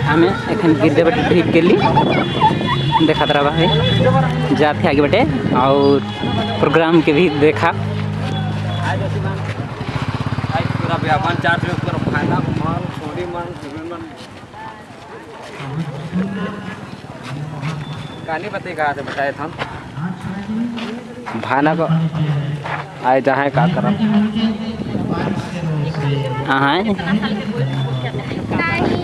हमें एखन गिरदे बटे ट्रिप के लिए देखा रहा है जाते आगे बटे और प्रोग्राम के भी देखा कहानी पता कहा थे बताए था भाना को आए जहाँ का करम हाँ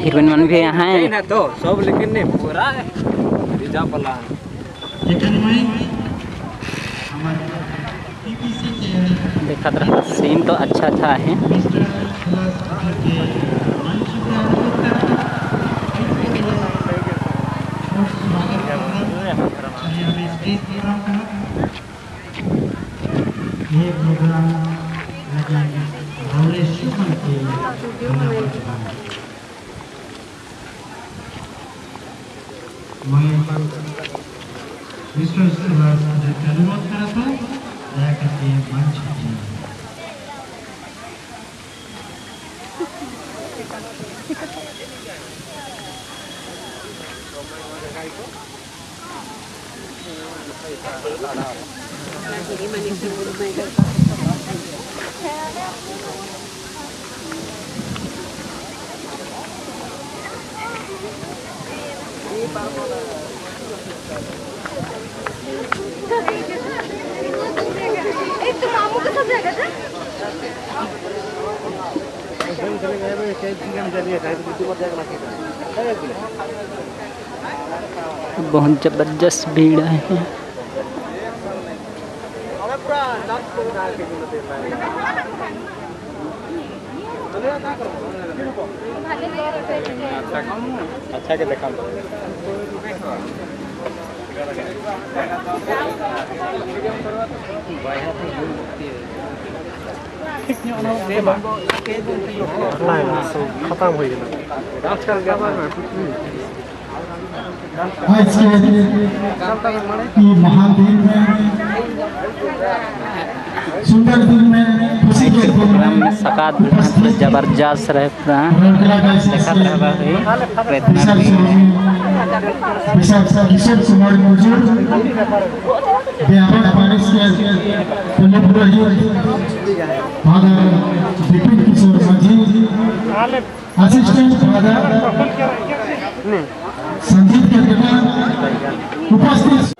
हीरोइन मन भी यहाँ है ना तो सब लेकिन नहीं पूरा है जा पला देखा रहा सीन तो अच्छा अच्छा है ये प्रोग्राम अनुरोध करा था दया करके मंच बहुत जबरदस्त भीड़ है अच्छा के देखा खत्म हो गया आजकल आज के महान दिन में सुंदर दिन में खुशी के प्रोग्राम में सकात जबरदस्त रहता देखा रहा किशोर कुमार मौजूद फादर विपिन किशोर माझी असिस्टेंट फादर संजीव के बेटा उपस्थित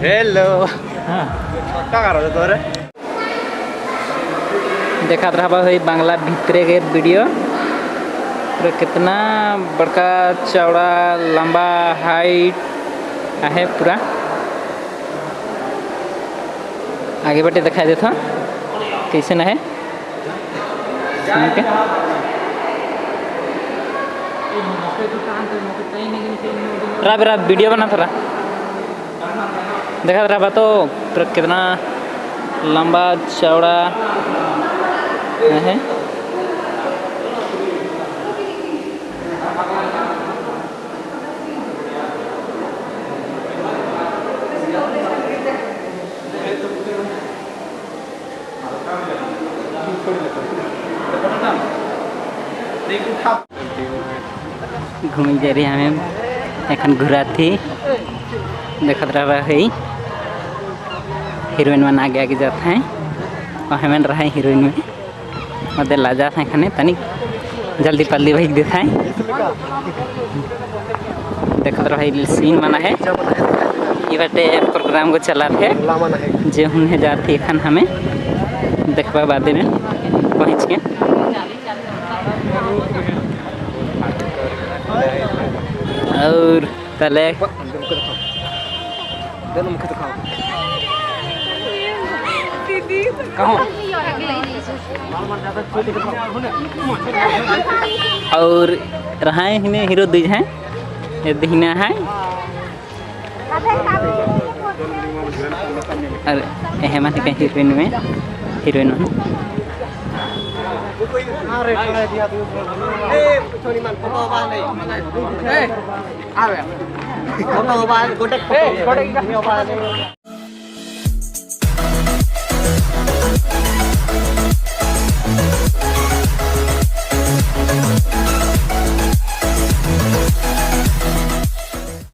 हेलो क्या कर रहे तोरे देखा रहा है बांग्ला भितरे के वीडियो पूरा कितना बड़का चौड़ा लंबा हाइट है पूरा आगे बढ़े दिखाई देता कैसे न है रहा वीडियो बना था देखा रहा तो कितना लंबा चौड़ा है घूमी जा रही हमें एखन घुरा थी देखा रहा है हीरोइन मन आगे आगे जाते हैं और हमें रहा हीरोइन में मतलब लाजा था खाने तनिक जल्दी पल्दी भेज देता है देखते रहा सीन मना है ये बाटे प्रोग्राम को चलाते जे हुन जाते एखन हमें देखबा बाद में पहुँच के और तले और रहा है हीरो दुज हैं ये दिखना है और हेमा थी हीरोइन में हीरोइन